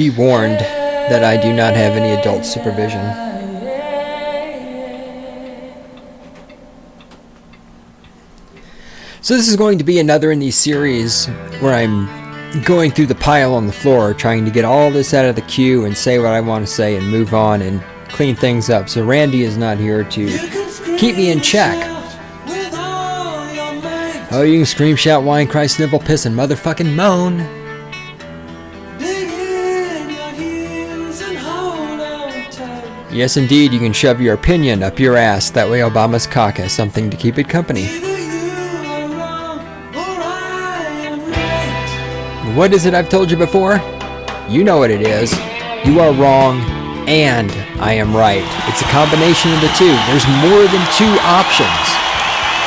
be warned that I do not have any adult supervision. So this is going to be another in these series where I'm going through the pile on the floor, trying to get all this out of the queue and say what I want to say and move on and clean things up. So Randy is not here to keep me in check. Oh, you can scream, shout, whine, cry, snivel, piss, and motherfucking moan. Yes, indeed, you can shove your opinion up your ass. That way Obama's cock has something to keep it company. What is it I've told you before? You know what it is. You are wrong, and I am right. It's a combination of the two. There's more than two options.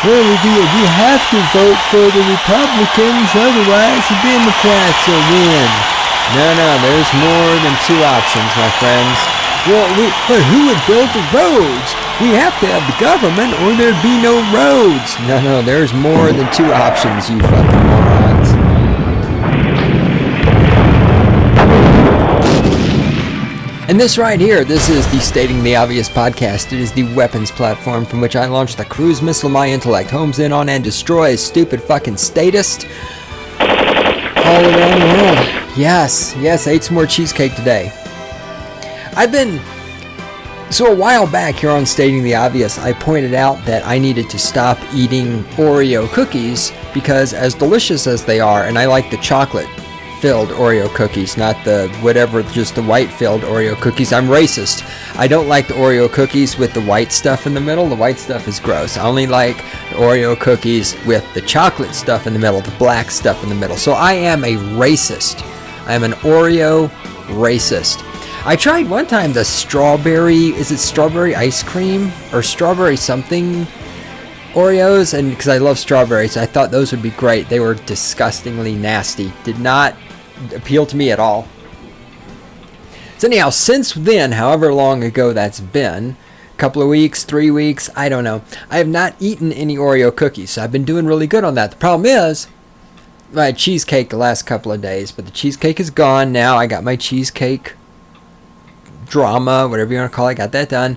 Well, we have to vote for the Republicans, otherwise the Democrats will win. No, there's more than two options, my friends. Well, but who would build the roads? We have to have the government or there'd be no roads. No, there's more than two options, you fucking morons. And this right here, this is the Stating the Obvious podcast. It is the weapons platform from which I launch the cruise missile my intellect homes in on and destroys stupid fucking statists all around the world. Yes, I ate some more cheesecake today. So a while back here on Stating the Obvious, I pointed out that I needed to stop eating Oreo cookies because as delicious as they are, and I like the chocolate-filled Oreo cookies, not the whatever, just the white-filled Oreo cookies. I'm racist. I don't like the Oreo cookies with the white stuff in the middle. The white stuff is gross. I only like the Oreo cookies with the chocolate stuff in the middle, the black stuff in the middle. So I am a racist. I am an Oreo racist. I tried one time the strawberry ice cream or strawberry something Oreos, and because I love strawberries, I thought those would be great. They were disgustingly nasty. Did not appeal to me at all. So anyhow, since then, however long ago that's been, a couple of weeks, 3 weeks, I don't know, I have not eaten any Oreo cookies. So I've been doing really good on that. The problem is, I had cheesecake the last couple of days, but the cheesecake is gone now. I got my cheesecake drama, whatever you want to call it, got that done.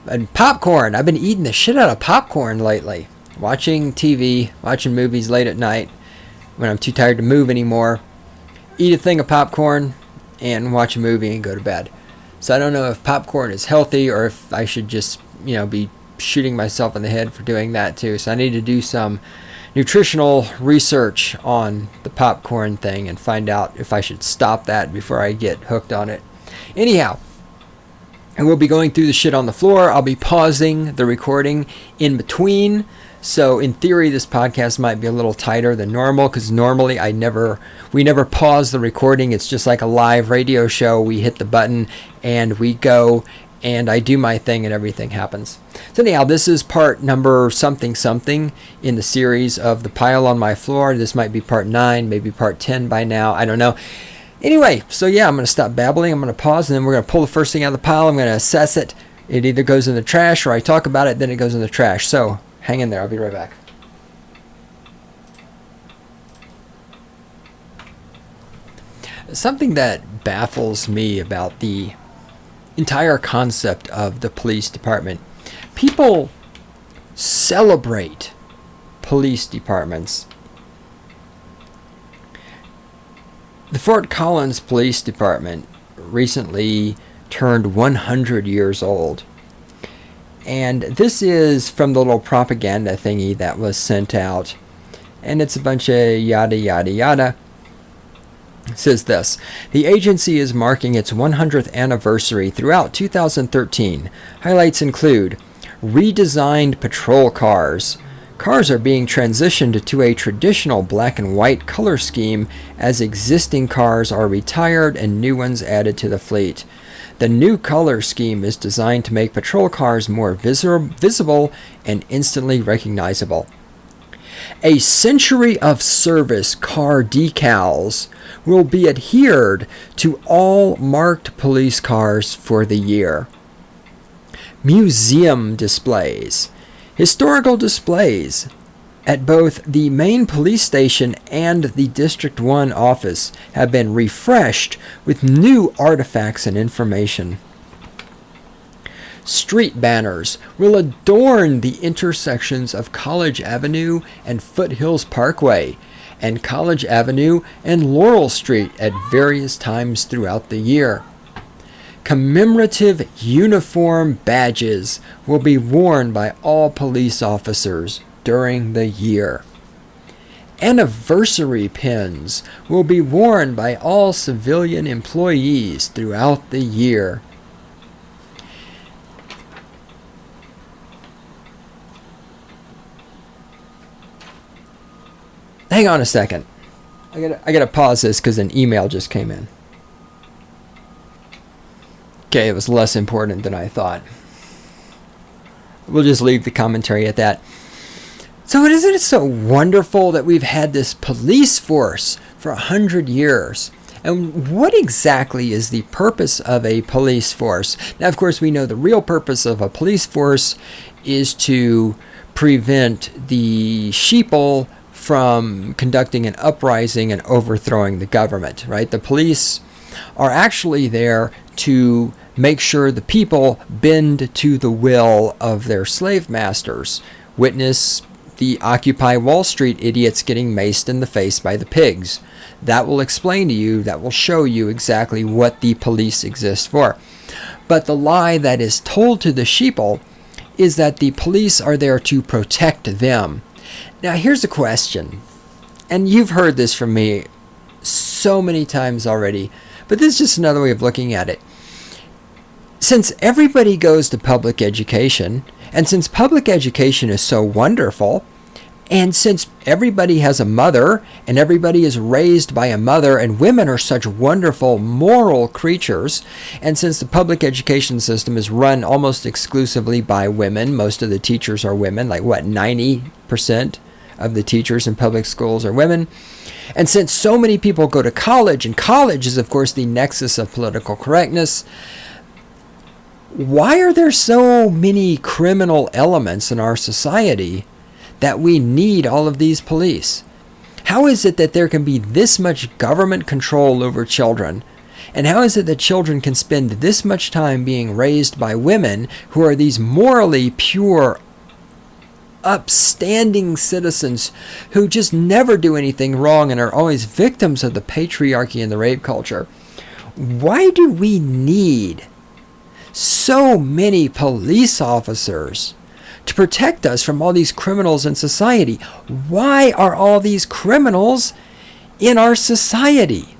And popcorn, I've been eating the shit out of popcorn lately. Watching TV, watching movies late at night when I'm too tired to move anymore. Eat a thing of popcorn and watch a movie and go to bed. So I don't know if popcorn is healthy or if I should just, be shooting myself in the head for doing that too. So I need to do some nutritional research on the popcorn thing and find out if I should stop that before I get hooked on it. Anyhow, I will be going through the shit on the floor. I'll be pausing the recording in between. So in theory, this podcast might be a little tighter than normal because normally we never pause the recording. It's just like a live radio show. We hit the button and we go and I do my thing and everything happens. So anyhow, this is part number something in the series of The Pile on My Floor. This might be part 9, maybe part 10 by now. I don't know. Anyway, so yeah, I'm going to stop babbling. I'm going to pause, and then we're going to pull the first thing out of the pile. I'm going to assess it. It either goes in the trash, or I talk about it, then it goes in the trash. So hang in there. I'll be right back. Something that baffles me about the entire concept of the police department. People celebrate police departments. The Fort Collins Police Department recently turned 100 years old. And this is from the little propaganda thingy that was sent out. And it's a bunch of yada yada yada. It says this: the agency is marking its 100th anniversary throughout 2013. Highlights include redesigned patrol cars. Cars are being transitioned to a traditional black and white color scheme as existing cars are retired and new ones added to the fleet. The new color scheme is designed to make patrol cars more visible and instantly recognizable. A century of service car decals will be adhered to all marked police cars for the year. Museum displays. Historical displays at both the main police station and the District 1 office have been refreshed with new artifacts and information. Street banners will adorn the intersections of College Avenue and Foothills Parkway, and College Avenue and Laurel Street at various times throughout the year. Commemorative uniform badges will be worn by all police officers during the year. Anniversary pins will be worn by all civilian employees throughout the year. Hang on a second. I gotta pause this because an email just came in. Okay, it was less important than I thought. We'll just leave the commentary at that. So isn't it so wonderful that we've had this police force for 100 years? And what exactly is the purpose of a police force? Now, of course, we know the real purpose of a police force is to prevent the sheeple from conducting an uprising and overthrowing the government, right? The police are actually there to make sure the people bend to the will of their slave masters. Witness the Occupy Wall Street idiots getting maced in the face by the pigs. That will explain to you, that will show you exactly what the police exist for. But the lie that is told to the sheeple is that the police are there to protect them. Now, here's a question, and you've heard this from me so many times already, but this is just another way of looking at it. Since everybody goes to public education, and since public education is so wonderful, and since everybody has a mother, and everybody is raised by a mother, and women are such wonderful moral creatures, and since the public education system is run almost exclusively by women, most of the teachers are women, like what, 90% of the teachers in public schools are women, and since so many people go to college, and college is of course the nexus of political correctness, why are there so many criminal elements in our society that we need all of these police? How is it that there can be this much government control over children? And how is it that children can spend this much time being raised by women who are these morally pure, upstanding citizens who just never do anything wrong and are always victims of the patriarchy and the rape culture? Why do we need so many police officers to protect us from all these criminals in society? Why are all these criminals in our society?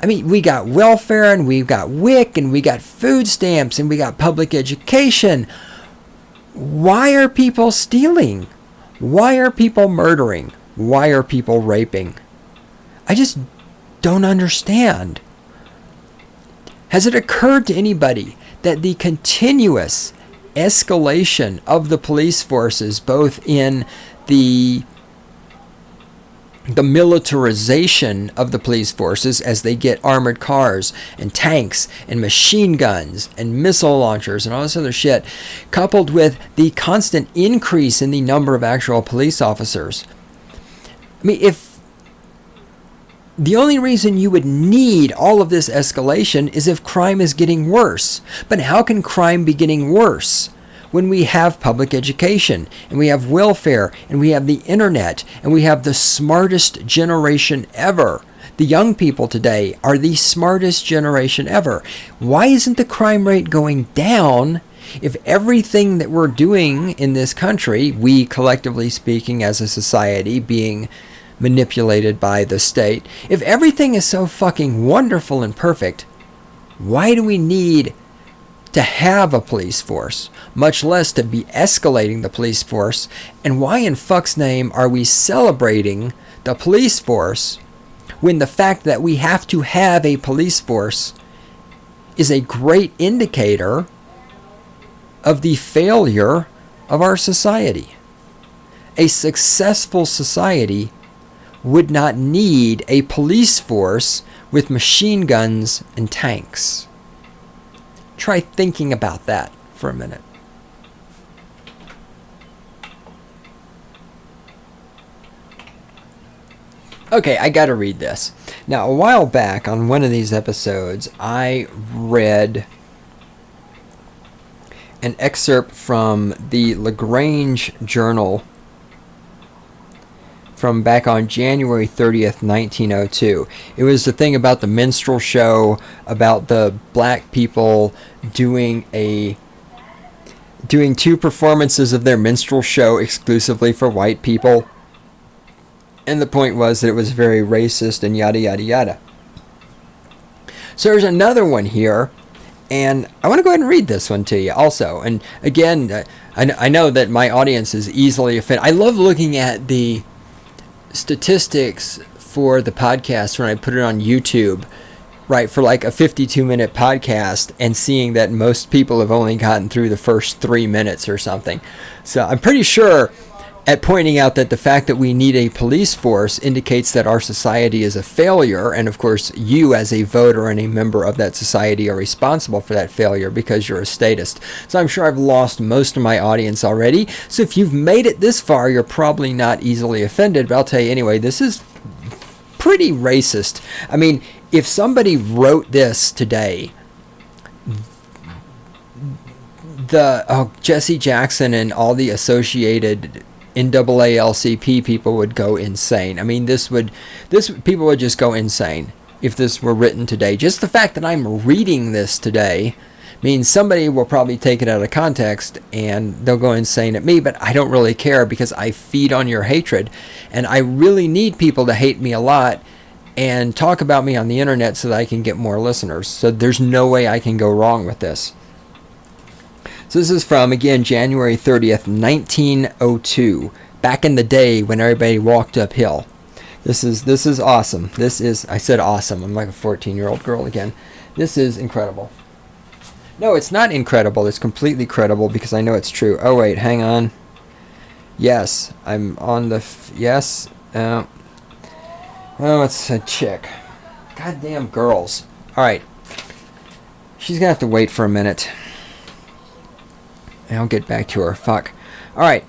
I mean, we got welfare, and we've got WIC, and we got food stamps, and we got public education. Why are people stealing? Why are people murdering? Why are people raping? I just don't understand. Has it occurred to anybody that the continuous escalation of the police forces, both in the militarization of the police forces as they get armored cars and tanks and machine guns and missile launchers and all this other shit, coupled with the constant increase in the number of actual police officers? I mean, if the only reason you would need all of this escalation is if crime is getting worse. But how can crime be getting worse when we have public education, and we have welfare, and we have the internet, and we have the smartest generation ever? The young people today are the smartest generation ever. Why isn't the crime rate going down if everything that we're doing in this country, we collectively speaking as a society being manipulated by the state, if everything is so fucking wonderful and perfect, why do we need to have a police force, much less to be escalating the police force? And why in fuck's name are we celebrating the police force when the fact that we have to have a police force is a great indicator of the failure of our society? A successful society would not need a police force with machine guns and tanks. Try thinking about that for a minute. Okay, I gotta read this. Now, a while back on one of these episodes, I read an excerpt from the LaGrange Journal from back on January 30th, 1902. It was the thing about the minstrel show, about the black people doing 2 performances of their minstrel show exclusively for white people. And the point was that it was very racist and yada yada yada. So there's another one here, and I want to go ahead and read this one to you also. And again, I know that my audience is easily offended. I love looking at the statistics for the podcast when I put it on YouTube, right, for like a 52-minute podcast, and seeing that most people have only gotten through the first 3 minutes or something. So I'm pretty sure at pointing out that the fact that we need a police force indicates that our society is a failure, and of course you as a voter and a member of that society are responsible for that failure because you're a statist. So I'm sure I've lost most of my audience already. So if you've made it this far, you're probably not easily offended, but I'll tell you anyway, this is pretty racist. I mean, if somebody wrote this today, Jesse Jackson and all the associated NAACP people would go insane. I mean, people would just go insane if this were written today. Just the fact that I'm reading this today means somebody will probably take it out of context and they'll go insane at me, but I don't really care because I feed on your hatred, and I really need people to hate me a lot and talk about me on the internet so that I can get more listeners. So there's no way I can go wrong with this. So this is from, again, January 30th, 1902, back in the day when everybody walked uphill. This is awesome. I said awesome. I'm like a 14-year-old girl again. This is incredible. No, it's not incredible. It's completely credible because I know it's true. Oh, wait, hang on. Yes, I'm on the... yes. Oh, it's a chick. Goddamn girls. All right. She's going to have to wait for a minute. I'll get back to her. Fuck. Alright.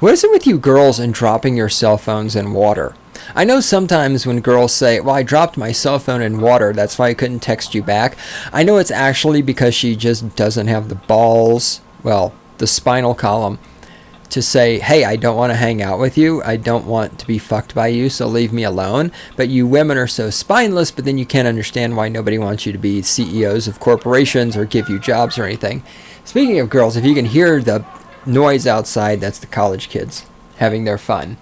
What is it with you girls and dropping your cell phones in water? I know sometimes when girls say, well, I dropped my cell phone in water, that's why I couldn't text you back. I know it's actually because she just doesn't have the balls, well, the spinal column, to say, hey, I don't want to hang out with you. I don't want to be fucked by you, so leave me alone. But you women are so spineless, but then you can't understand why nobody wants you to be CEOs of corporations or give you jobs or anything. Speaking of girls, if you can hear the noise outside, that's the college kids having their fun.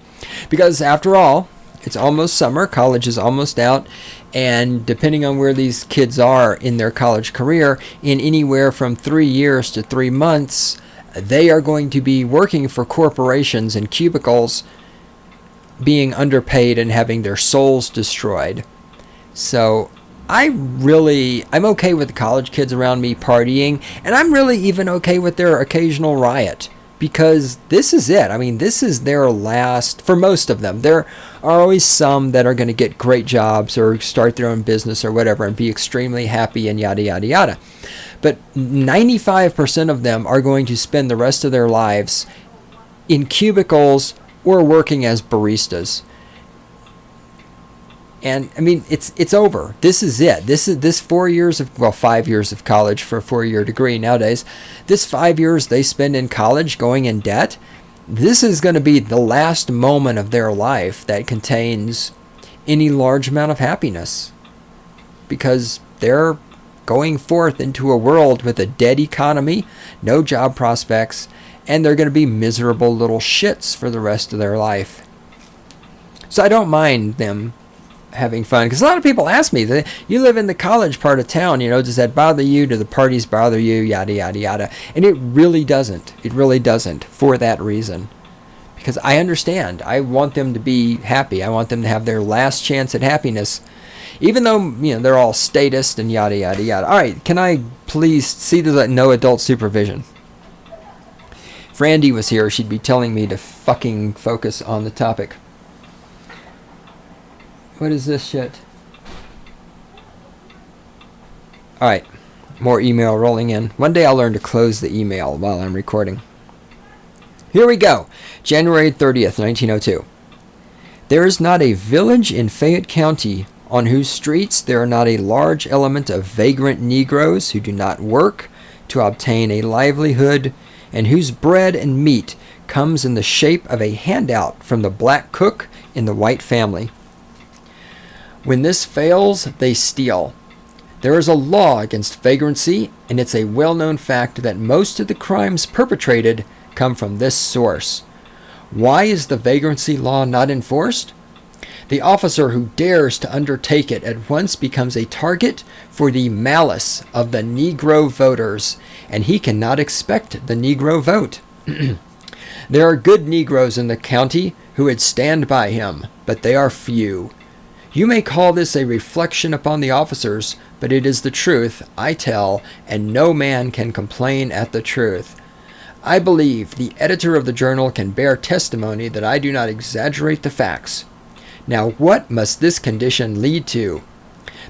Because after all, it's almost summer, college is almost out, and depending on where these kids are in their college career, in anywhere from 3 years to 3 months, they are going to be working for corporations in cubicles, being underpaid and having their souls destroyed. So I'm okay with the college kids around me partying, and I'm really even okay with their occasional riot, because this is it. I mean, this is their last, for most of them. There are always some that are going to get great jobs or start their own business or whatever and be extremely happy and yada, yada, yada. But 95% of them are going to spend the rest of their lives in cubicles or working as baristas. And I mean, it's over. This is it. This 4 years of, well, 5 years of college for a 4-year degree nowadays. This 5 years they spend in college going in debt. This is going to be the last moment of their life that contains any large amount of happiness, because they're going forth into a world with a dead economy, no job prospects, and they're going to be miserable little shits for the rest of their life. So I don't mind them having fun, because a lot of people ask me, you live in the college part of town, does that bother you? Do the parties bother you? Yada, yada, yada. And it really doesn't. It really doesn't, for that reason. Because I understand. I want them to be happy. I want them to have their last chance at happiness, even though, they're all statist and yada, yada, yada. All right, can I please see that no adult supervision? If Randy was here, she'd be telling me to fucking focus on the topic. What is this shit? Alright, more email rolling in. One day I'll learn to close the email while I'm recording. Here we go. January 30th, 1902. There is not a village in Fayette County on whose streets there are not a large element of vagrant Negroes who do not work to obtain a livelihood and whose bread and meat comes in the shape of a handout from the black cook in the white family. When this fails, they steal. There is a law against vagrancy, and it's a well-known fact that most of the crimes perpetrated come from this source. Why is the vagrancy law not enforced? The officer who dares to undertake it at once becomes a target for the malice of the Negro voters, and he cannot expect the Negro vote. There are good Negroes in the county who would stand by him, but they are few. You may call this a reflection upon the officers, but it is the truth I tell, and no man can complain at the truth. I believe the editor of the journal can bear testimony that I do not exaggerate the facts. Now, what must this condition lead to?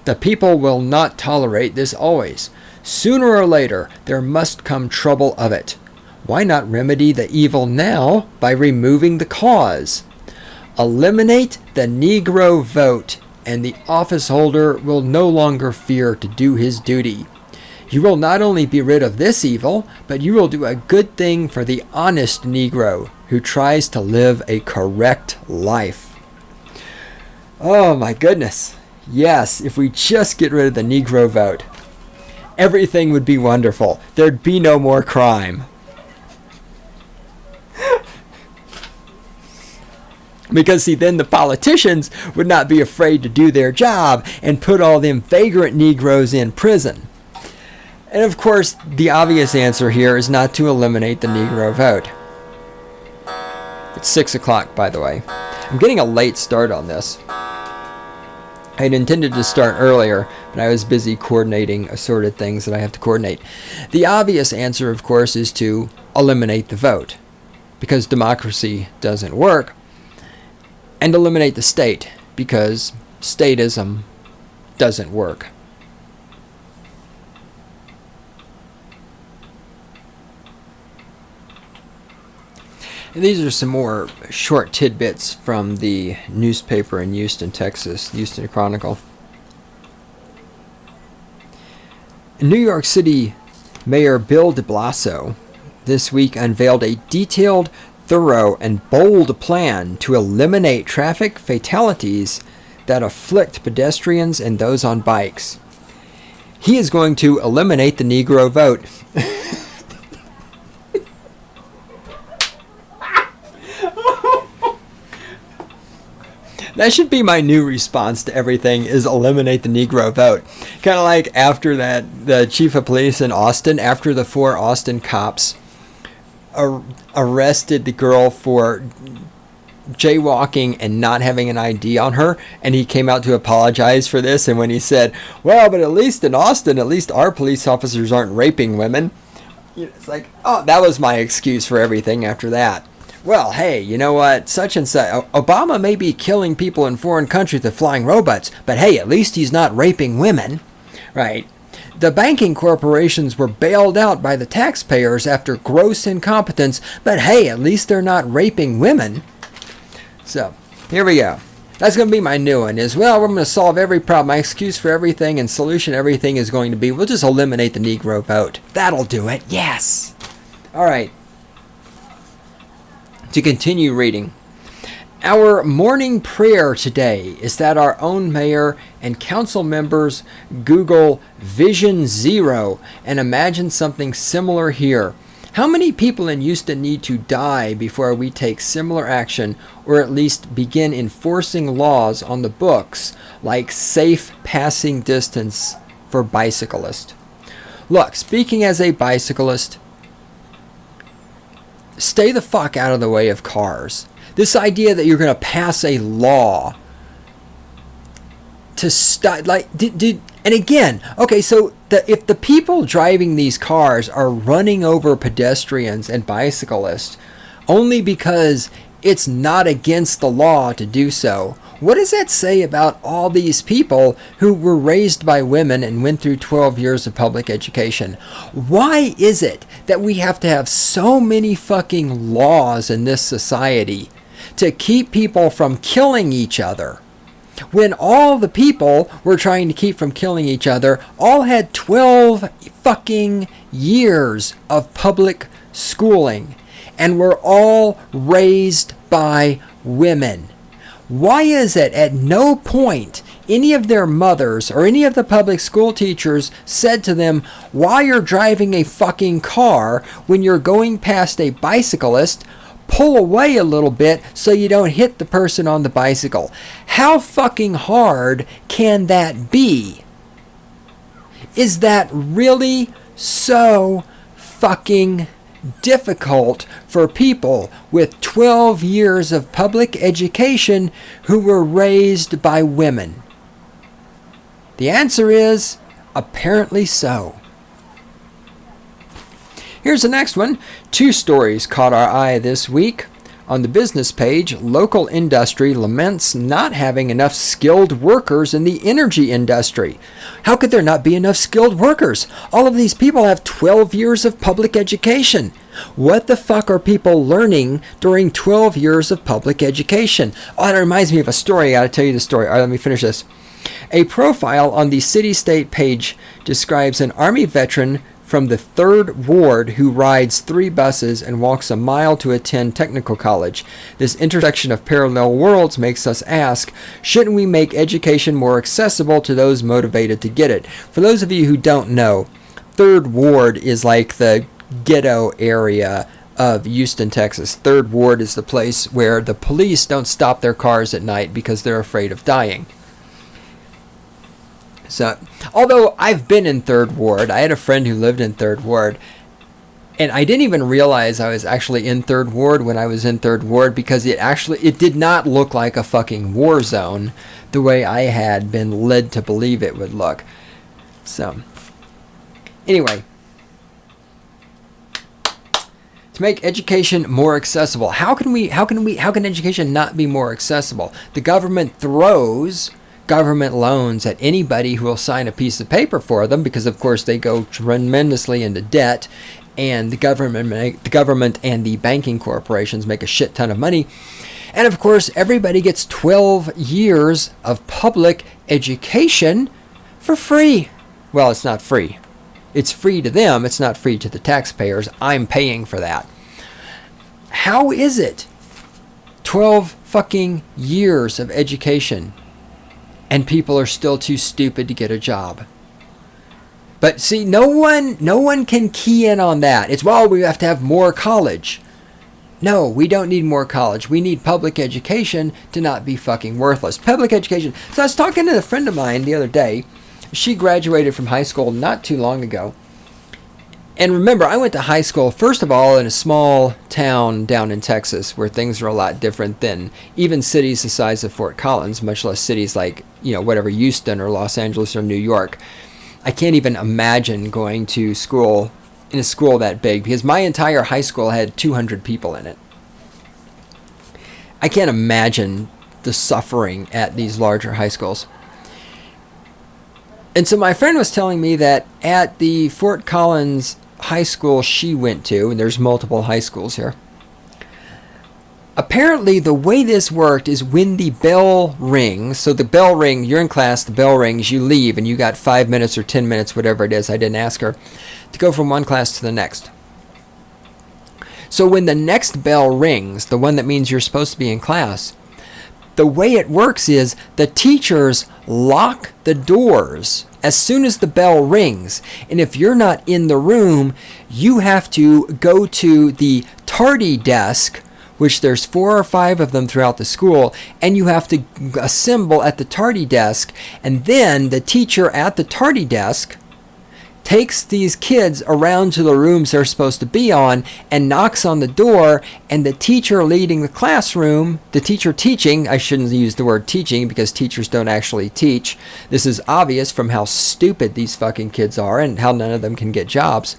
The people will not tolerate this always. Sooner or later, there must come trouble of it. Why not remedy the evil now by removing the cause? Eliminate the Negro vote, and the office holder will no longer fear to do his duty. You will not only be rid of this evil, but you will do a good thing for the honest Negro who tries to live a correct life. Oh my goodness. Yes, if we just get rid of the Negro vote, everything would be wonderful. There'd be no more crime. Because, see, then the politicians would not be afraid to do their job and put all them vagrant Negroes in prison. And, of course, the obvious answer here is not to eliminate the Negro vote. It's 6 o'clock, by the way. I'm getting a late start on this. I had intended to start earlier, but I was busy coordinating assorted things that I have to coordinate. The obvious answer, of course, is to eliminate the vote, because democracy doesn't work, and eliminate the state, because statism doesn't work. And these are some more short tidbits from the newspaper in Houston, Texas, Houston Chronicle. New York City Mayor Bill de Blasio this week unveiled a detailed, thorough, and bold plan to eliminate traffic fatalities that afflict pedestrians and those on bikes. He is going to eliminate the Negro vote. That should be my new response to everything, is eliminate the Negro vote. Kind of like after that, the chief of police in Austin, after the 4 Austin cops arrested the girl for jaywalking and not having an ID on her, and he came out to apologize for this, and when he said, well, but at least in Austin, at least our police officers aren't raping women, it's like, oh, that was my excuse for everything after that. Well, hey, you know what, such and such, Obama may be killing people in foreign countries with flying robots, but hey, at least he's not raping women, right? The banking corporations were bailed out by the taxpayers after gross incompetence, but hey, at least they're not raping women. So, here we go. That's going to be my new one, is, well, we're going to solve every problem. My excuse for everything and solution everything is going to be, we'll just eliminate the Negro vote. That'll do it. Yes. All right. To continue reading, our morning prayer today is that our own mayor and council members Google Vision Zero and imagine something similar here. How many people in Houston need to die before we take similar action, or at least begin enforcing laws on the books like safe passing distance for bicyclists? Look, speaking as a bicyclist, stay the fuck out of the way of cars. This idea that you're going to pass a law to stop, like, and again, okay, so if the people driving these cars are running over pedestrians and bicyclists only because it's not against the law to do so, what does that say about all these people who were raised by women and went through 12 years of public education? Why is it that we have to have so many fucking laws in this society to keep people from killing each other. When all the people we're trying to keep from killing each other all had 12 fucking years of public schooling and were all raised by women. Why is it at no point any of their mothers or any of the public school teachers said to them, while you're driving a fucking car, when you're going past a bicyclist, pull away a little bit so you don't hit the person on the bicycle? How fucking hard can that be? Is that really so fucking difficult for people with 12 years of public education who were raised by women? The answer is apparently so. Here's the next one. 2 stories caught our eye this week. On the business page, local industry laments not having enough skilled workers in the energy industry. How could there not be enough skilled workers? All of these people have 12 years of public education. What the fuck are people learning during 12 years of public education? Oh, that reminds me of a story. I gotta tell you the story. All right, let me finish this. A profile on the city-state page describes an Army veteran from the 3rd Ward who rides 3 buses and walks a mile to attend technical college. This intersection of parallel worlds makes us ask, shouldn't we make education more accessible to those motivated to get it? For those of you who don't know, 3rd Ward is like the ghetto area of Houston, Texas. 3rd Ward is the place where the police don't stop their cars at night because they're afraid of dying. So, although I've been in 3rd Ward, I had a friend who lived in 3rd Ward, and I didn't even realize I was actually in 3rd Ward when I was in 3rd Ward, because it did not look like a fucking war zone the way I had been led to believe it would look. So, anyway, to make education more accessible, how can education not be more accessible? The government throws government loans at anybody who will sign a piece of paper for them, because of course they go tremendously into debt, and the government and the banking corporations make a shit ton of money. And of course everybody gets 12 years of public education for free. Well, it's not free. It's free to them, it's not free to the taxpayers. I'm paying for that. How is it 12 fucking years of education and people are still too stupid to get a job? But see, no one can key in on that. It's, well, we have to have more college. No, we don't need more college. We need public education to not be fucking worthless. Public education. So I was talking to a friend of mine the other day. She graduated from high school not too long ago. And remember, I went to high school, first of all, in a small town down in Texas where things are a lot different than even cities the size of Fort Collins, much less cities like, whatever, Houston or Los Angeles or New York. I can't even imagine going to school in a school that big, because my entire high school had 200 people in it. I can't imagine the suffering at these larger high schools. And so my friend was telling me that at the Fort Collins high school she went to, and there's multiple high schools here, apparently the way this worked is when the bell rings, so the bell ring, you're in class, the bell rings, you leave, and you got 5 minutes or 10 minutes, whatever it is, I didn't ask her, to go from one class to the next. So when the next bell rings, the one that means you're supposed to be in class, the way it works is the teachers lock the doors as soon as the bell rings. And if you're not in the room, you have to go to the tardy desk, which there's 4 or 5 of them throughout the school, and you have to assemble at the tardy desk. And then the teacher at the tardy desk takes these kids around to the rooms they're supposed to be on and knocks on the door, and the teacher leading the classroom, the teacher teaching, I shouldn't use the word teaching because teachers don't actually teach. This is obvious from how stupid these fucking kids are and how none of them can get jobs.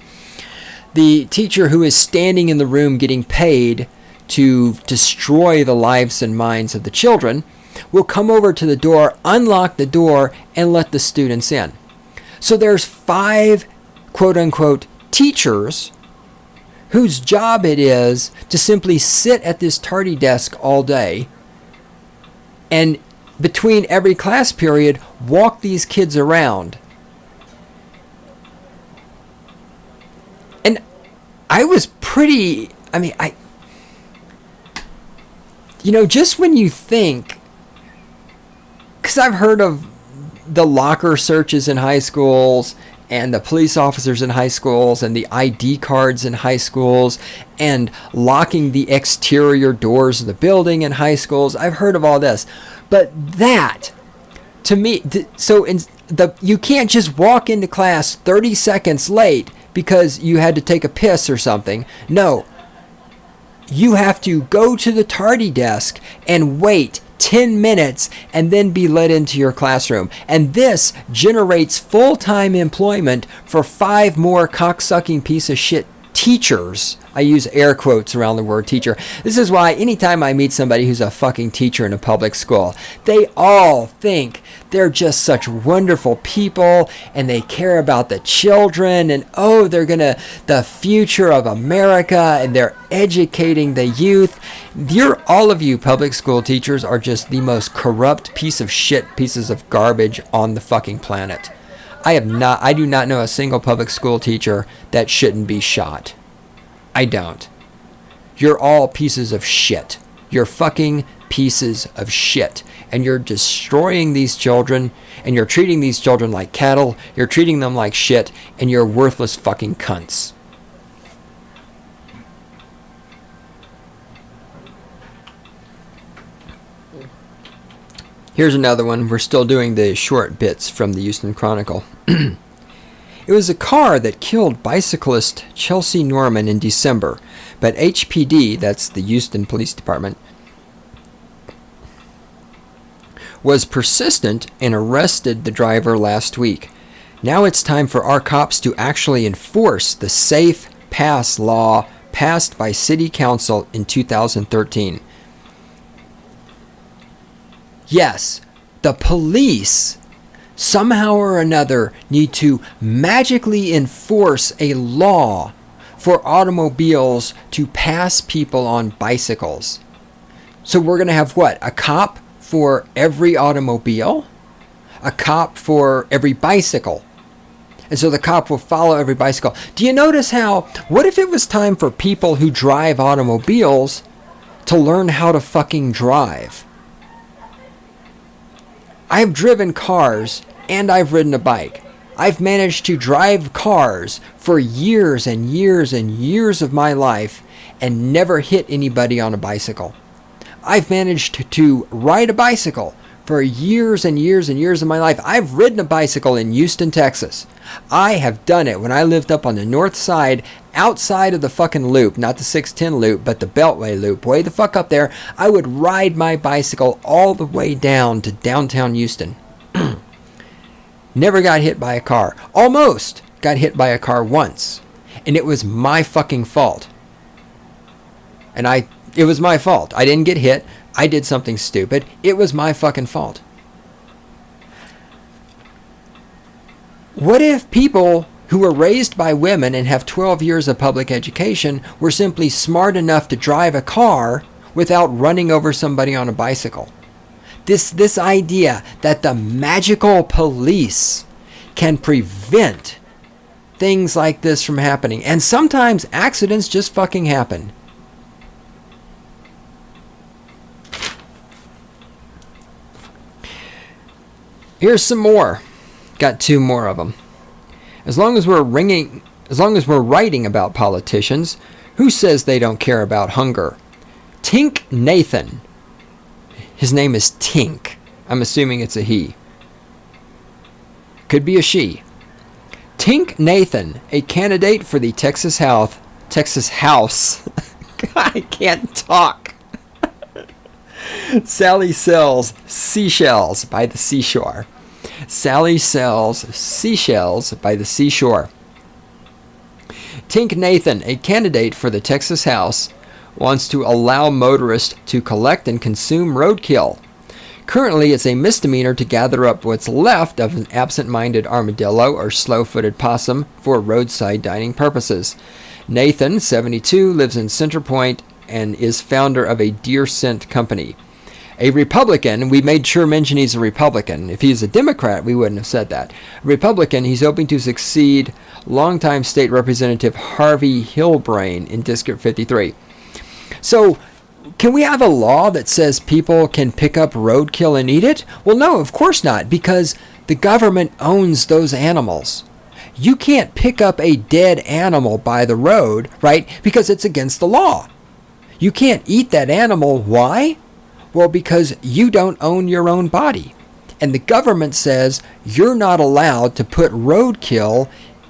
The teacher who is standing in the room getting paid to destroy the lives and minds of the children will come over to the door, unlock the door, and let the students in. So there's 5 quote-unquote teachers whose job it is to simply sit at this tardy desk all day and between every class period walk these kids around. And I was pretty, just when you think, because I've heard of the locker searches in high schools and the police officers in high schools and the ID cards in high schools and locking the exterior doors of the building in high schools. I've heard of all this. But that, to me, you can't just walk into class 30 seconds late because you had to take a piss or something. No, you have to go to the tardy desk and wait 10 minutes and then be let into your classroom. And this generates full-time employment for 5 more cocksucking piece of shit teachers. I use air quotes around the word teacher. This is why anytime I meet somebody who's a fucking teacher in a public school, they all think they're just such wonderful people and they care about the children and they're the future of America and they're educating the youth. All of you public school teachers are just the most corrupt pieces of garbage on the fucking planet. I do not know a single public school teacher that shouldn't be shot. I don't. You're all pieces of shit. You're fucking pieces of shit. And you're destroying these children, and you're treating these children like cattle, you're treating them like shit, and you're worthless fucking cunts. Here's another one. We're still doing the short bits from the Houston Chronicle. It was a car that killed bicyclist Chelsea Norman in December, but HPD, that's the Houston Police Department, was persistent and arrested the driver last week. Now it's time for our cops to actually enforce the Safe Pass law passed by City Council in 2013. Yes, the police somehow or another need to magically enforce a law for automobiles to pass people on bicycles. So we're going to have what? A cop for every automobile? A cop for every bicycle? And so the cop will follow every bicycle. Do you notice what if it was time for people who drive automobiles to learn how to fucking drive? I've driven cars and I've ridden a bike. I've managed to drive cars for years and years and years of my life and never hit anybody on a bicycle. I've managed to ride a bicycle for years and years and years of my life. I've ridden a bicycle in Houston, Texas. I have done it when I lived up on the north side, outside of the fucking loop, not the 610 loop, but the Beltway loop, way the fuck up there. I would ride my bicycle all the way down to downtown Houston. Never got hit by a car. Almost got hit by a car once. And it was my fucking fault. It was my fault. I didn't get hit. I did something stupid. It was my fucking fault. What if people who were raised by women and have 12 years of public education were simply smart enough to drive a car without running over somebody on a bicycle? This idea that the magical police can prevent things like this from happening. And sometimes accidents just fucking happen. Here's some more. Got 2 more of them. As long as we're writing about politicians, who says they don't care about hunger? Tink Nathan. His name is Tink. I'm assuming it's a he. Could be a she. Tink Nathan, a candidate for the Texas House. I can't talk. Sally sells seashells by the seashore. Sally sells seashells by the seashore. Tink Nathan, a candidate for the Texas House, wants to allow motorists to collect and consume roadkill. Currently, it's a misdemeanor to gather up what's left of an absent-minded armadillo or slow-footed possum for roadside dining purposes. Nathan, 72, lives in Center Point and is founder of a deer scent company. A Republican, we made sure mention he's a Republican. If he's a Democrat, we wouldn't have said that. Republican, he's hoping to succeed longtime state representative Harvey Hillbrain in District 53. So, can we have a law that says people can pick up roadkill and eat it? Well, no, of course not, because the government owns those animals. You can't pick up a dead animal by the road, right? Because it's against the law. You can't eat that animal. Why? Well, because you don't own your own body. And the government says you're not allowed to put roadkill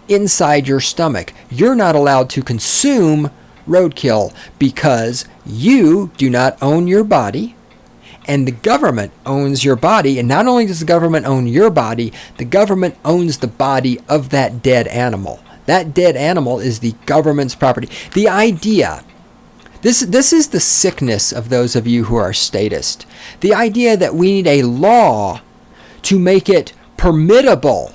inside your stomach. You're not allowed to consume roadkill because you do not own your body and the government owns your body. And not only does the government own your body, the government owns the body of that dead animal. That dead animal is the government's property. The idea, this is the sickness of those of you who are statist. The idea that we need a law to make it permittable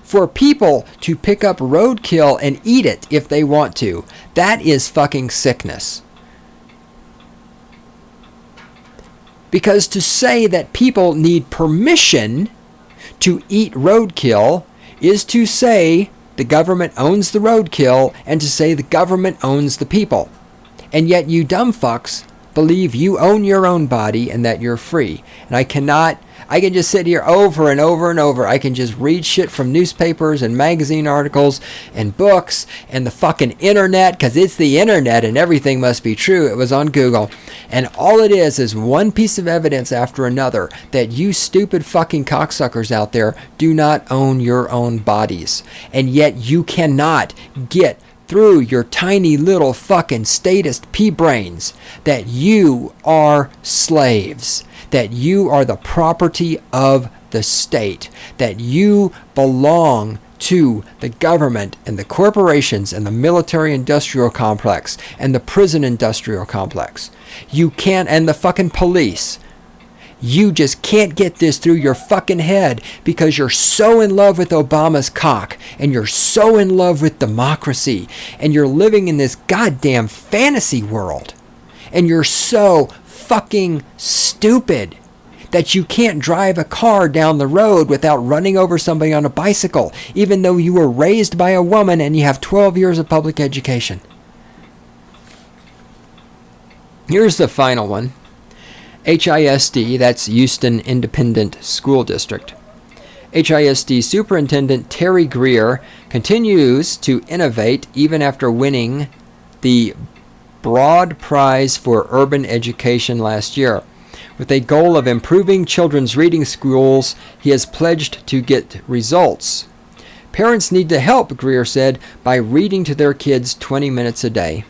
for people to pick up roadkill and eat it if they want to. That is fucking sickness. Because to say that people need permission to eat roadkill is to say the government owns the roadkill and to say the government owns the people. And yet you dumb fucks believe you own your own body and that you're free. And I can just sit here over and over and over. I can just read shit from newspapers and magazine articles and books and the fucking internet, because it's the internet and everything must be true. It was on Google. And all it is one piece of evidence after another that you stupid fucking cocksuckers out there do not own your own bodies. And yet you cannot get through your tiny little fucking statist pea brains that you are slaves, that you are the property of the state, that you belong to the government and the corporations and the military industrial complex and the prison industrial complex. You can't, and the fucking police. You just can't get this through your fucking head because you're so in love with Obama's cock and you're so in love with democracy and you're living in this goddamn fantasy world and you're so fucking stupid that you can't drive a car down the road without running over somebody on a bicycle, even though you were raised by a woman and you have 12 years of public education. Here's the final one. HISD, that's Houston Independent School District. HISD Superintendent Terry Greer continues to innovate even after winning the Broad Prize for Urban Education last year. With a goal of improving children's reading schools, he has pledged to get results. Parents need to help, Greer said, by reading to their kids 20 minutes a day.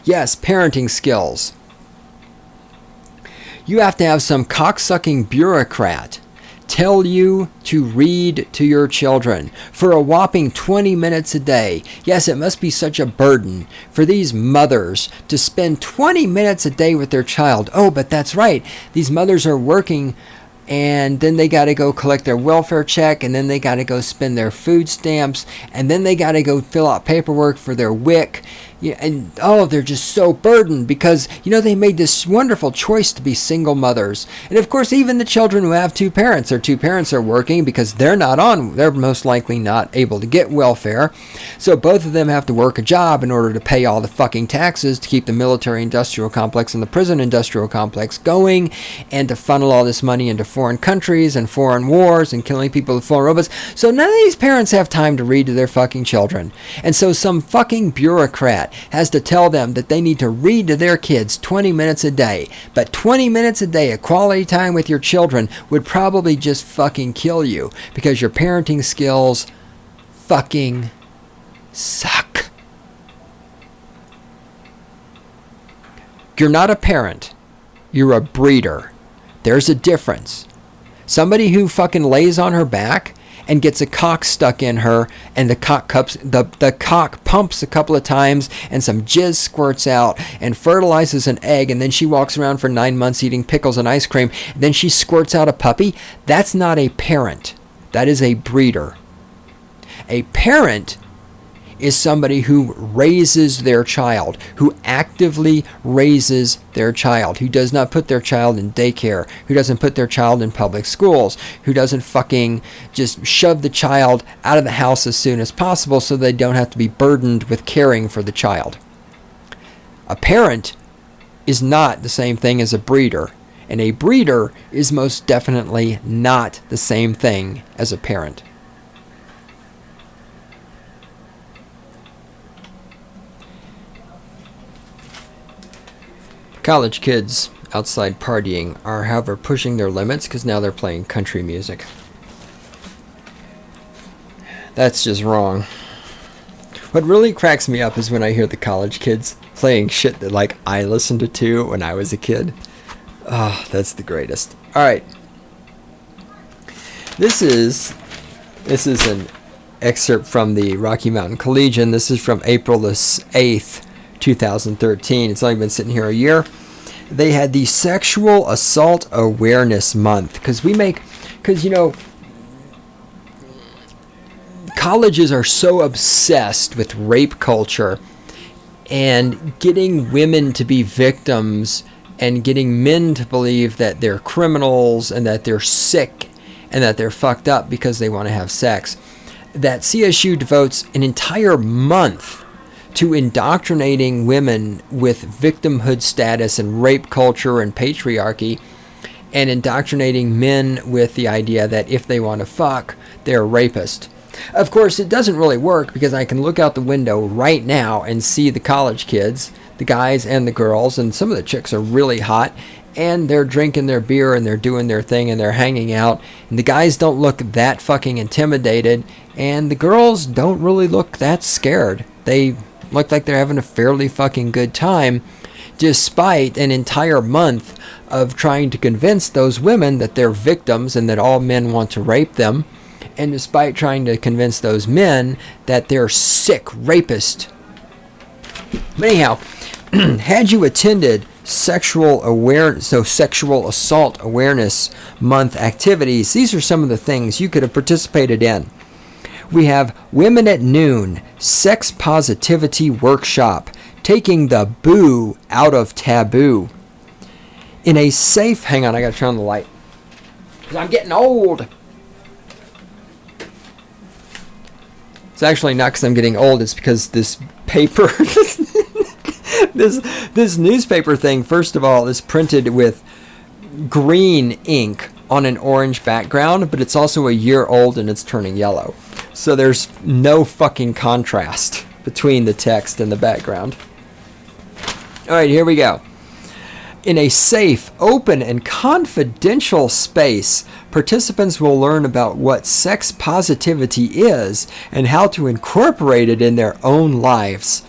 Yes, parenting skills. You have to have some cocksucking bureaucrat tell you to read to your children for a whopping 20 minutes a day. Yes, it must be such a burden for these mothers to spend 20 minutes a day with their child. Oh, but that's right. These mothers are working and then they got to go collect their welfare check, and then they got to go spend their food stamps, and then they got to go fill out paperwork for their WIC. Yeah, and they're just so burdened because, they made this wonderful choice to be single mothers. And of course, even the children who have two parents, their two parents are working because they're most likely not able to get welfare. So both of them have to work a job in order to pay all the fucking taxes to keep the military industrial complex and the prison industrial complex going, and to funnel all this money into foreign countries and foreign wars and killing people with foreign robots. So none of these parents have time to read to their fucking children. And so some fucking bureaucrat has to tell them that they need to read to their kids 20 minutes a day. But 20 minutes a day of quality time with your children would probably just fucking kill you because your parenting skills fucking suck. You're not a parent. You're a breeder. There's a difference. Somebody who fucking lays on her back and gets a cock stuck in her, and the cock pumps a couple of times, and some jizz squirts out and fertilizes an egg, and then she walks around for 9 months eating pickles and ice cream, and then she squirts out a puppy. That's not a parent. That is a breeder. A parent is somebody who raises their child, who actively raises their child, who does not put their child in daycare, who doesn't put their child in public schools, who doesn't fucking just shove the child out of the house as soon as possible so they don't have to be burdened with caring for the child. A parent is not the same thing as a breeder, and a breeder is most definitely not the same thing as a parent. College kids outside partying are, however, pushing their limits because now they're playing country music. That's just wrong. What really cracks me up is when I hear the college kids playing shit that like I listened to too when I was a kid. Oh, that's the greatest. All right. This is an excerpt from the Rocky Mountain Collegian. This is from April the 8th. 2013. It's only been sitting here a year. They had the Sexual Assault Awareness Month because you know, colleges are so obsessed with rape culture and getting women to be victims and getting men to believe that they're criminals and that they're sick and that they're fucked up because they want to have sex, that CSU devotes an entire month to indoctrinating women with victimhood status and rape culture and patriarchy, and indoctrinating men with the idea that if they want to fuck, they're a rapist. Of course, it doesn't really work because I can look out the window right now and see the college kids, the guys and the girls, and some of the chicks are really hot, and they're drinking their beer and they're doing their thing and they're hanging out, and the guys don't look that fucking intimidated, and the girls don't really look that scared. They look like they're having a fairly fucking good time, despite an entire month of trying to convince those women that they're victims and that all men want to rape them, and despite trying to convince those men that they're sick rapists. But anyhow, had you attended sexual assault awareness month activities, these are some of the things you could have participated in. We have Women at Noon, Sex Positivity Workshop, taking the boo out of taboo. In a safe, hang on, I gotta turn on the light, because I'm getting old. It's actually not because I'm getting old, it's because this paper, this newspaper thing, first of all, is printed with green ink on an orange background, but it's also a year old and it's turning yellow. So there's no fucking contrast between the text and the background. All right, here we go. In a safe, open, and confidential space, participants will learn about what sex positivity is and how to incorporate it in their own lives.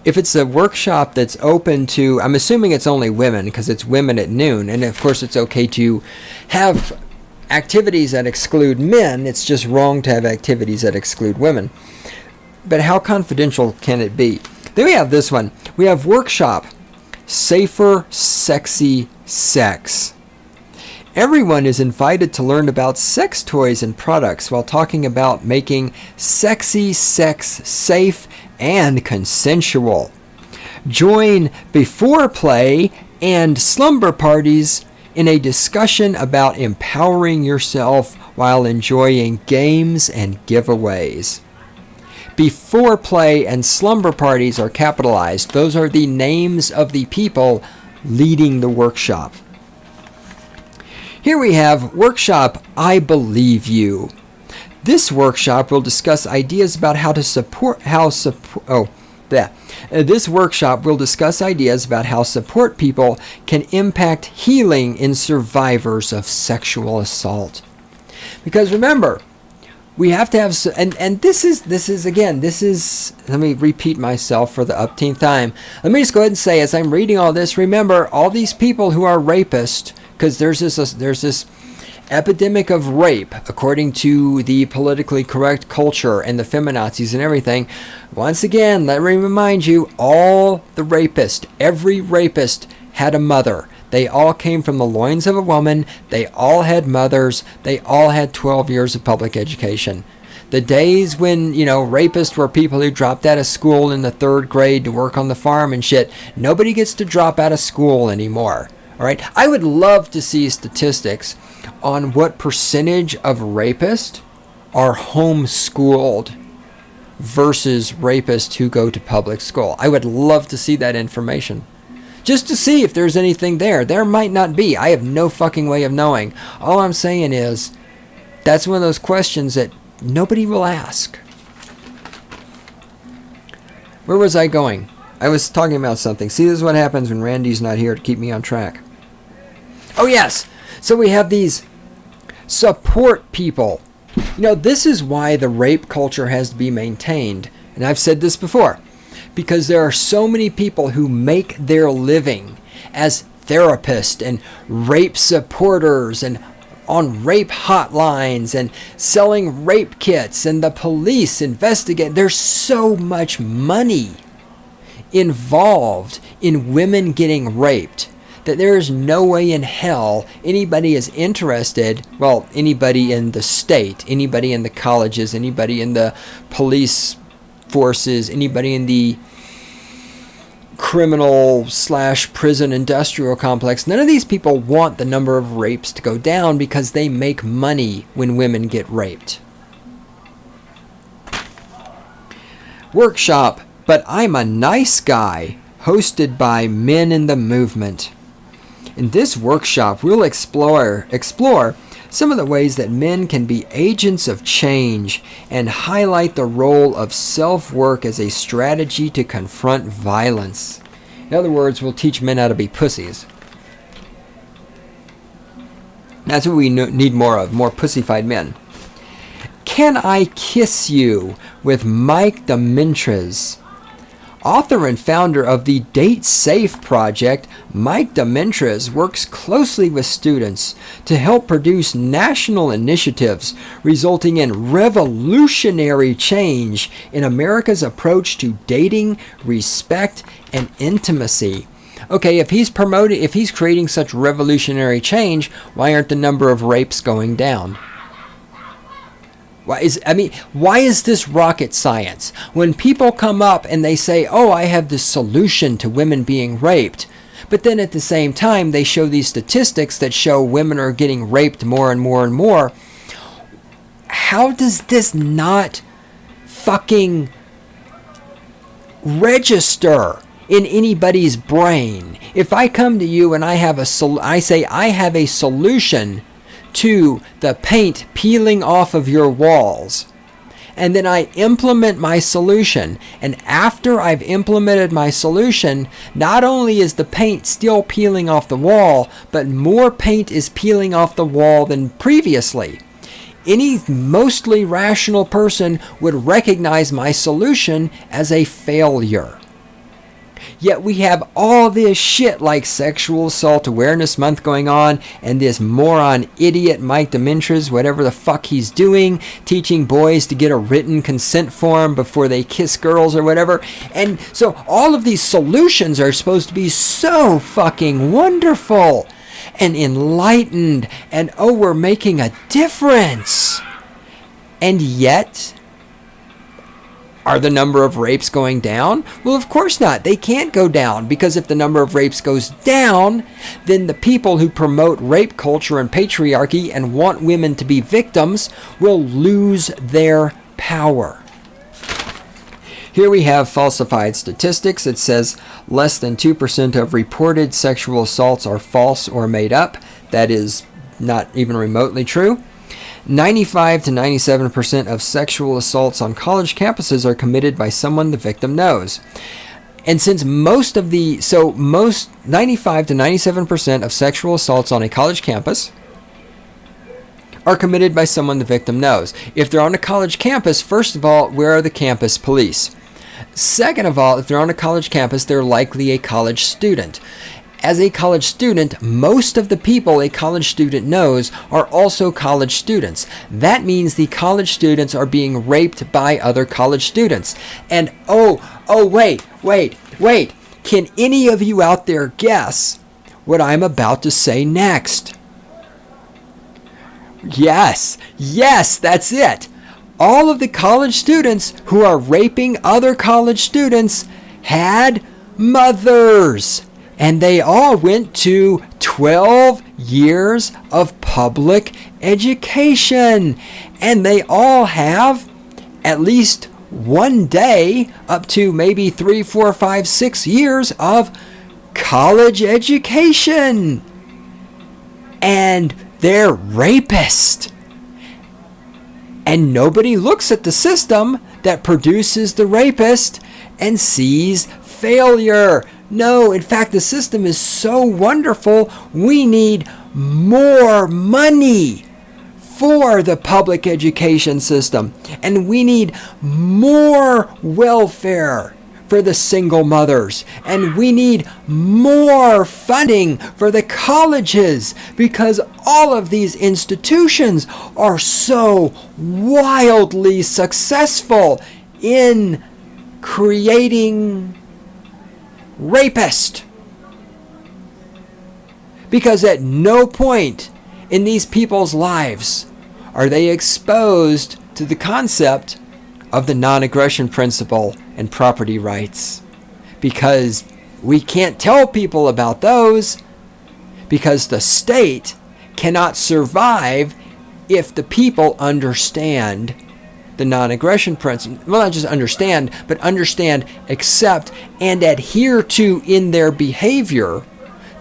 If it's a workshop that's open to, I'm assuming it's only women because it's Women at Noon, and of course it's okay to have activities that exclude men. It's just wrong to have activities that exclude women. But how confidential can it be? Then we have this one. We have workshop, Safer Sexy Sex. Everyone is invited to learn about sex toys and products while talking about making sexy sex safe and consensual. Join before play and slumber parties in a discussion about empowering yourself while enjoying games and giveaways. Before play and slumber parties are capitalized. Those are the names of the people leading the workshop. Here we have workshop, I Believe You. This workshop will discuss ideas about This workshop will discuss ideas about how support people can impact healing in survivors of sexual assault. Because remember, we have to have, and this is, let me repeat myself for the upteenth time. Let me just go ahead and say, as I'm reading all this, remember all these people who are rapists, because there's this epidemic of rape, according to the politically correct culture and the feminazis and everything. Once again, let me remind you, all the rapists, every rapist had a mother. They all came from the loins of a woman. They all had mothers. They all had 12 years of public education. The days when, rapists were people who dropped out of school in the 3rd grade to work on the farm and shit, nobody gets to drop out of school anymore. All right? I would love to see statistics on what percentage of rapists are homeschooled versus rapists who go to public school. I would love to see that information. Just to see if there's anything there. There might not be. I have no fucking way of knowing. All I'm saying is, that's one of those questions that nobody will ask. Where was I going? I was talking about something. See, this is what happens when Randy's not here to keep me on track. Oh, yes. So we have these support people. This is why the rape culture has to be maintained. And I've said this before. Because there are so many people who make their living as therapists and rape supporters and on rape hotlines and selling rape kits, and the police investigate. There's so much money involved in women getting raped that there is no way in hell anybody is interested, anybody in the state, anybody in the colleges, anybody in the police forces, anybody in the criminal/prison industrial complex, none of these people want the number of rapes to go down because they make money when women get raped. Workshop, But I'm a Nice Guy, hosted by Men in the Movement. In this workshop, we'll explore some of the ways that men can be agents of change and highlight the role of self-work as a strategy to confront violence. In other words, we'll teach men how to be pussies. That's what we need more of, more pussified men. Can I Kiss You with Mike Dementres? Author and founder of the Date Safe project, Mike Dementres works closely with students to help produce national initiatives resulting in revolutionary change in America's approach to dating, respect, and intimacy. Okay, if he's creating such revolutionary change, why aren't the number of rapes going down? Why is this rocket science? When people come up and they say, oh, I have the solution to women being raped, but then at the same time they show these statistics that show women are getting raped more and more and more, how does this not fucking register in anybody's brain? If I come to you and I say I have a solution to the paint peeling off of your walls, and then I implement my solution, and after I've implemented my solution, not only is the paint still peeling off the wall, but more paint is peeling off the wall than previously. Any mostly rational person would recognize my solution as a failure. Yet we have all this shit like Sexual Assault Awareness Month going on, and this moron idiot Mike Dementres, whatever the fuck he's doing, teaching boys to get a written consent form before they kiss girls or whatever. And so all of these solutions are supposed to be so fucking wonderful and enlightened, and oh, we're making a difference. And yet, are the number of rapes going down? Well, of course not. They can't go down, because if the number of rapes goes down, then the people who promote rape culture and patriarchy and want women to be victims will lose their power. Here we have falsified statistics. It says less than 2% of reported sexual assaults are false or made up. That is not even remotely true. 95 to 97% of sexual assaults on college campuses are committed by someone the victim knows. And since most 95 to 97% of sexual assaults on a college campus are committed by someone the victim knows. If they're on a college campus, first of all, where are the campus police? Second of all, if they're on a college campus, they're likely a college student. As a college student, most of the people a college student knows are also college students. That means the college students are being raped by other college students. And wait. Can any of you out there guess what I'm about to say next? Yes, that's it. All of the college students who are raping other college students had mothers. And they all went to 12 years of public education. And they all have at least one day, up to maybe 3, 4, 5, 6 years of college education. And they're rapists. And nobody looks at the system that produces the rapist and sees failure. No, in fact, the system is so wonderful, we need more money for the public education system. And we need more welfare for the single mothers. And we need more funding for the colleges, because all of these institutions are so wildly successful in creating rapist. Because at no point in these people's lives are they exposed to the concept of the non-aggression principle and property rights. Because we can't tell people about those, because the state cannot survive if the people understand the non-aggression principle. Well, not just understand, but understand, accept, and adhere to in their behavior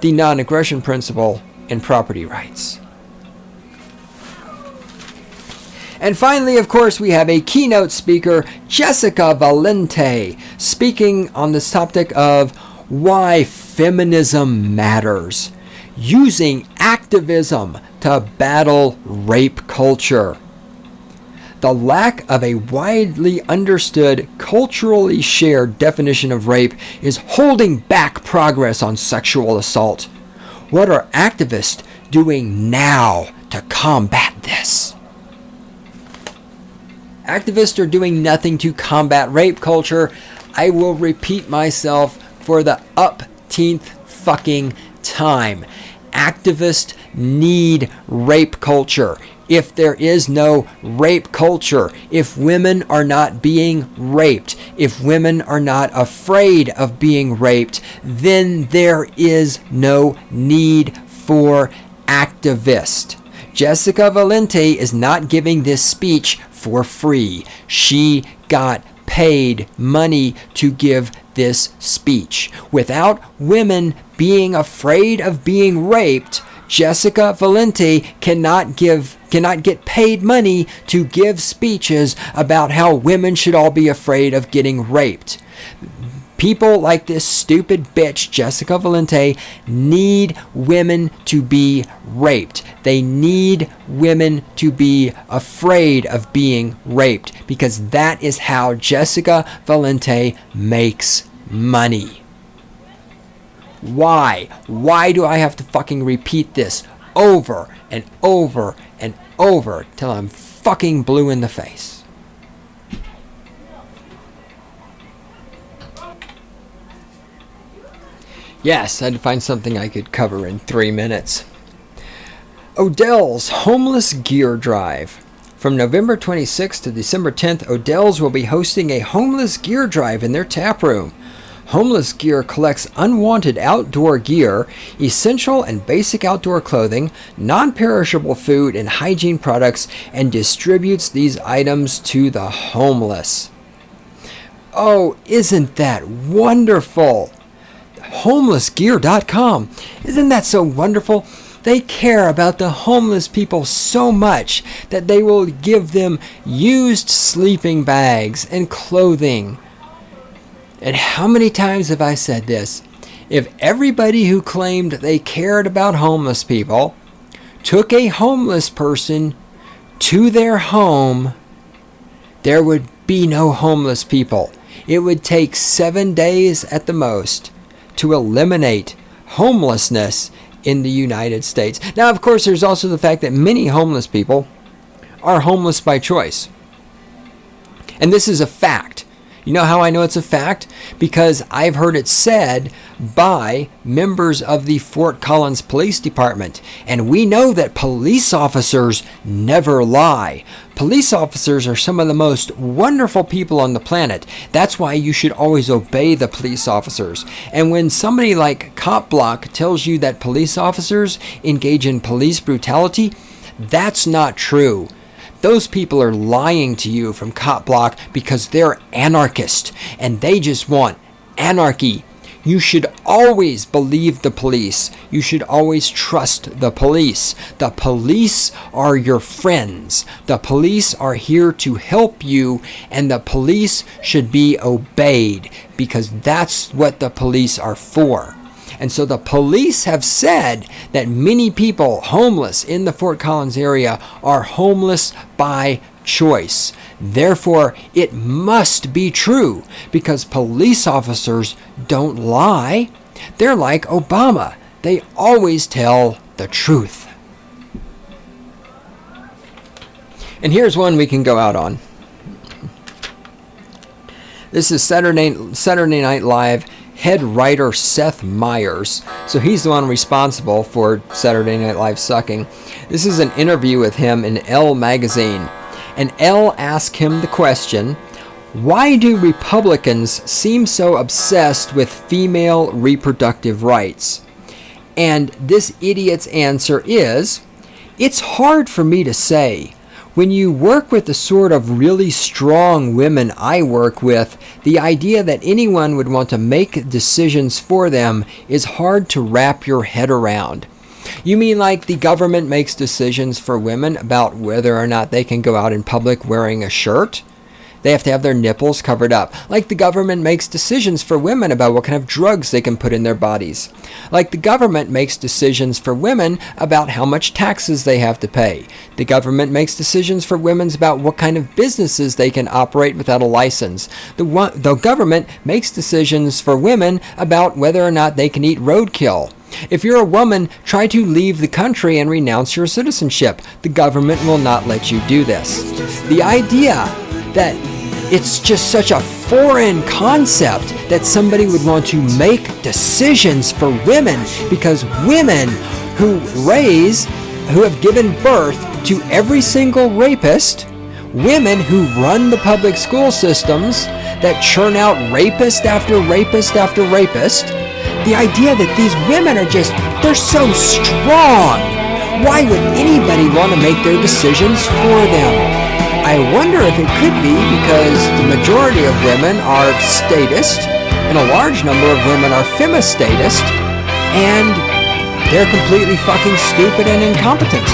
the non-aggression principle and property rights. And finally, of course, we have a keynote speaker, Jessica Valente, speaking on this topic of why feminism matters, using activism to battle rape culture. The lack of a widely understood, culturally shared definition of rape is holding back progress on sexual assault. What are activists doing now to combat this? Activists are doing nothing to combat rape culture. I will repeat myself for the upteenth fucking time. Activists need rape culture. If there is no rape culture, if women are not being raped, if women are not afraid of being raped, then there is no need for activists. Jessica Valente is not giving this speech for free. She got paid money to give this speech. Without women being afraid of being raped, Jessica Valente cannot get paid money to give speeches about how women should all be afraid of getting raped. People like this stupid bitch, Jessica Valente, need women to be raped. They need women to be afraid of being raped, because that is how Jessica Valente makes money. Why? Why do I have to fucking repeat this over and over and over till I'm fucking blue in the face? Yes, I had to find something I could cover in 3 minutes. Odell's Homeless Gear Drive. From November 26th to December 10th, Odell's will be hosting a homeless gear drive in their tap room. Homeless Gear collects unwanted outdoor gear, essential and basic outdoor clothing, non-perishable food and hygiene products, and distributes these items to the homeless. Oh, isn't that wonderful? Homelessgear.com. Isn't that so wonderful? They care about the homeless people so much that they will give them used sleeping bags and clothing. And how many times have I said this? If everybody who claimed they cared about homeless people took a homeless person to their home, there would be no homeless people. It would take 7 days at the most to eliminate homelessness in the United States. Now, of course, there's also the fact that many homeless people are homeless by choice. And this is a fact. You know how I know it's a fact? Because I've heard it said by members of the Fort Collins Police Department. And we know that police officers never lie. Police officers are some of the most wonderful people on the planet. That's why you should always obey the police officers. And when somebody like Cop Block tells you that police officers engage in police brutality, that's not true. Those people are lying to you from Cop Block because they're anarchists and they just want anarchy. You should always believe the police. You should always trust the police. The police are your friends. The police are here to help you, and the police should be obeyed because that's what the police are for. And so the police have said that many people homeless in the Fort Collins area are homeless by choice. Therefore, it must be true because police officers don't lie. They're like Obama. They always tell the truth. And here's one we can go out on. This is Saturday Night Live head writer Seth Meyers. So he's the one responsible for Saturday Night Live sucking. This is an interview with him in Elle magazine. And Elle asked him the question, why do Republicans seem so obsessed with female reproductive rights? And this idiot's answer is, it's hard for me to say. When you work with the sort of really strong women I work with, the idea that anyone would want to make decisions for them is hard to wrap your head around. You mean like the government makes decisions for women about whether or not they can go out in public wearing a shirt? They have to have their nipples covered up. Like the government makes decisions for women about what kind of drugs they can put in their bodies. Like the government makes decisions for women about how much taxes they have to pay. The government makes decisions for women about what kind of businesses they can operate without a license. The government makes decisions for women about whether or not they can eat roadkill. If you're a woman, try to leave the country and renounce your citizenship. The government will not let you do this. The idea that it's just such a foreign concept that somebody would want to make decisions for women because women who have given birth to every single rapist, women who run the public school systems that churn out rapist after rapist after rapist, the idea that these women are they're so strong. Why would anybody want to make their decisions for them? I wonder if it could be because the majority of women are statist and a large number of women are femistatist and they're completely fucking stupid and incompetent.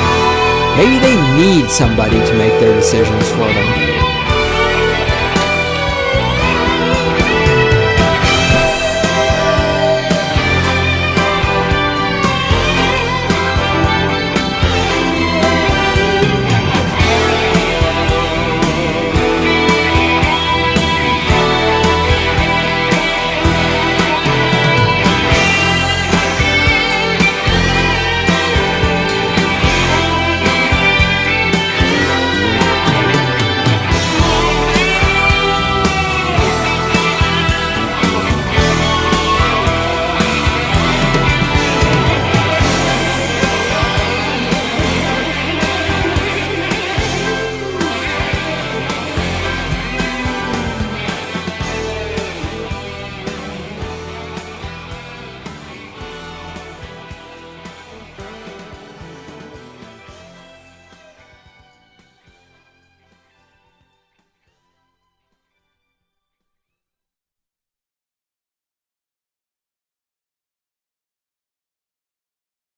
Maybe they need somebody to make their decisions for them.